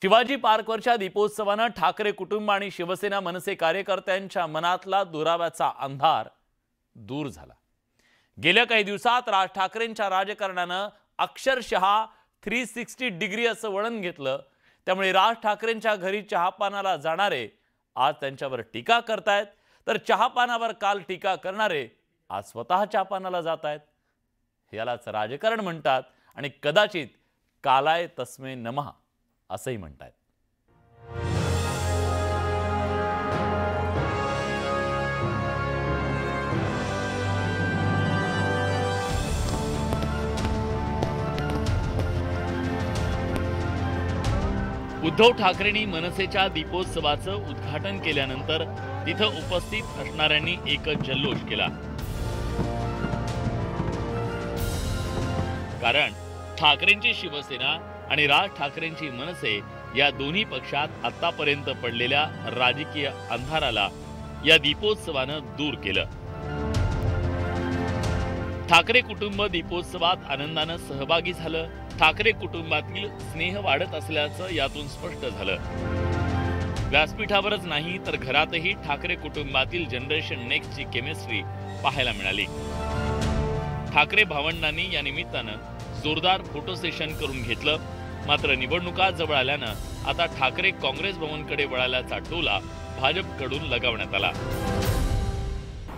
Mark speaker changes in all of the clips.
Speaker 1: शिवाजी पार्कवरच्या दीपोत्सवानं ठाकरे कुटुंब आणि शिवसेना मनसे कार्यकर्त्यांच्या मनातला दुराव्याचा अंधार दूर झाला। गेल्या काही दिवसात राज ठाकरेंच्या राजकारणानं अक्षरशः 360 डिग्री असं वळण घेतलं। त्यामुळे राज ठाकरेंच्या घरी चहापानाला जाणारे आज त्यांच्यावर टीका करतायत, तर चहापानावर काल टीका करणारे आज स्वतः चहापानाला जातायत। यालाच राजकारण म्हणतात आणि कदाचित कालाय तस्मै नमः असंही म्हणतात। उद्धव ठाकरेंनी मनसेच्या दीपोत्सवाचं उद्घाटन केल्यानंतर तिथं उपस्थित असणाऱ्यांनी एकच जल्लोष केला, कारण ठाकरेंची शिवसेना आणि राज ठाकरेंची मनसे या दोन्ही पक्षात आतापर्यंत पडलेल्या राजकीय अंधाराला या दीपोत्सवानं दूर केलं। ठाकरे कुटुंब दीपोत्सवात आनंदानं सहभागी झालं। ठाकरे कुटुंबातील स्नेह वाढत असल्याचं यातून स्पष्ट झालं। व्यासपीठावरच नाही तर घरातही ठाकरे कुटुंबातील जनरेशन नेक्स्टची केमिस्ट्री पाहायला मिळाली। ठाकरे भावंडांनी या निमित्तानं जोरदार फोटो सेशन करून घेतलं। मात्र निवडणुका जवळ आल्यानं आता ठाकरे काँग्रेस भवनकडे वळाल्याचा टोला भाजपकडून लगावण्यात आला।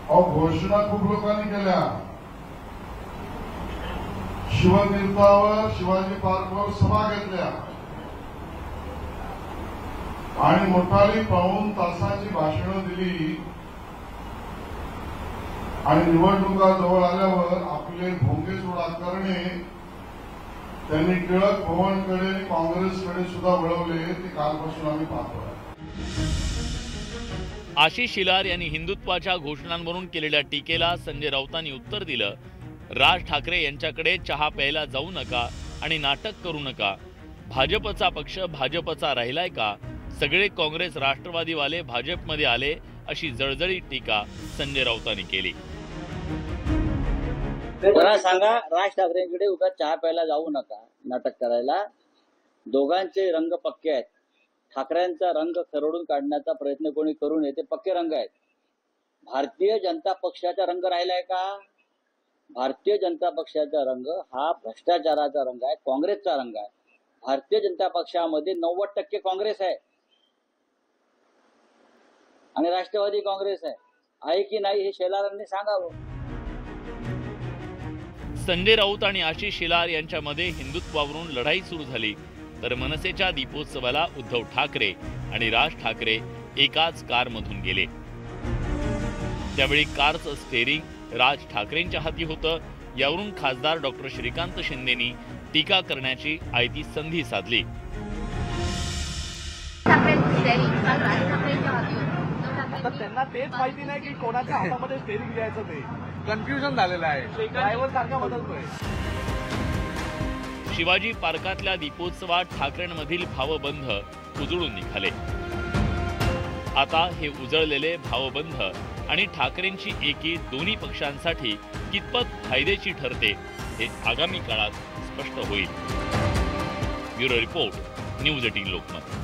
Speaker 2: घोषणा खूप लोकांनी केल्या, शिवतीर्थावर शिवाजी पार्कवर सभा घेतल्या आणि मोठाली पाऊण तासाची भाषणं दिली आणि निवडणुका जवळ आल्यावर आपले भोंगे सोडा करणे त्यांनी टिळक भवनकडे काँग्रेसकडे सुद्धा वळवले, ते कालपासून आम्ही पाहतोय।
Speaker 1: आशिष शेलार यांनी हिंदुत्वाच्या घोषणांवरून केलेल्या टीकेला संजय राऊतांनी उत्तर दिलं, राज ठाकरे यांच्याकडे चहा प्यायला जाऊ नका आणि नाटक करू नका। भाजपचा पक्ष भाजपचा राहिलाय का? सगळे काँग्रेस राष्ट्रवादीवाले भाजपमध्ये आले, अशी जळजळीत टीका संजय राऊतांनी केली।
Speaker 3: मला सांगा, राज ठाकरेंकडे उगाच चहा प्यायला जाऊ नका, नाटक करायला। दोघांचे रंग पक्के आहेत। ठाकरेंचा रंग खरडून काढण्याचा प्रयत्न कोणी करू नये, ते पक्के रंग आहेत। भारतीय जनता पक्षाचा रंग राहिलाय का? भारतीय जनता पक्षाचा रंग हा भ्रष्टाचाराचा रंग आहे, काँग्रेसचा रंग आहे। भारतीय जनता पक्षामध्ये 90% काँग्रेस आहे आणि राष्ट्रवादी काँग्रेस आहे की नाही हे शेलारांनी सांगावं।
Speaker 1: संजय राऊत आणि आशिष शेलार यांच्यामध्ये हिंदुत्वावरून लढाई सुरू झाली, तर मनसेच्या दीपोत्सवाला उद्धव ठाकरे आणि राज ठाकरे एकाच कारमधून गेले। त्यावेळी कारचं स्टेअरिंग राज ठाकरेंच्या हाती होतं। यावरून खासदार डॉक्टर श्रीकांत शिंदेनी टीका करण्याची आयती संधी साधली।
Speaker 4: आता त्यांना तेच माहिती नाही की कोणाच्या हातामध्ये स्टेअरिंग द्यायचं, ते कन्फ्युजन झालेलं आहे। ड्रायव्हर सारखा बदलतोय।
Speaker 1: शिवाजी पार्कातल्या दीपोत्सवात ठाकरेंमधील भावबंध उजळून निघाले। आता हे उजळलेले भावबंध आणि ठाकरेंची एकी दोन्ही पक्षांसाठी कितपत फायद्याची ठरते हे आगामी काळात स्पष्ट होईल। Bureau report, news 18 Lokmat.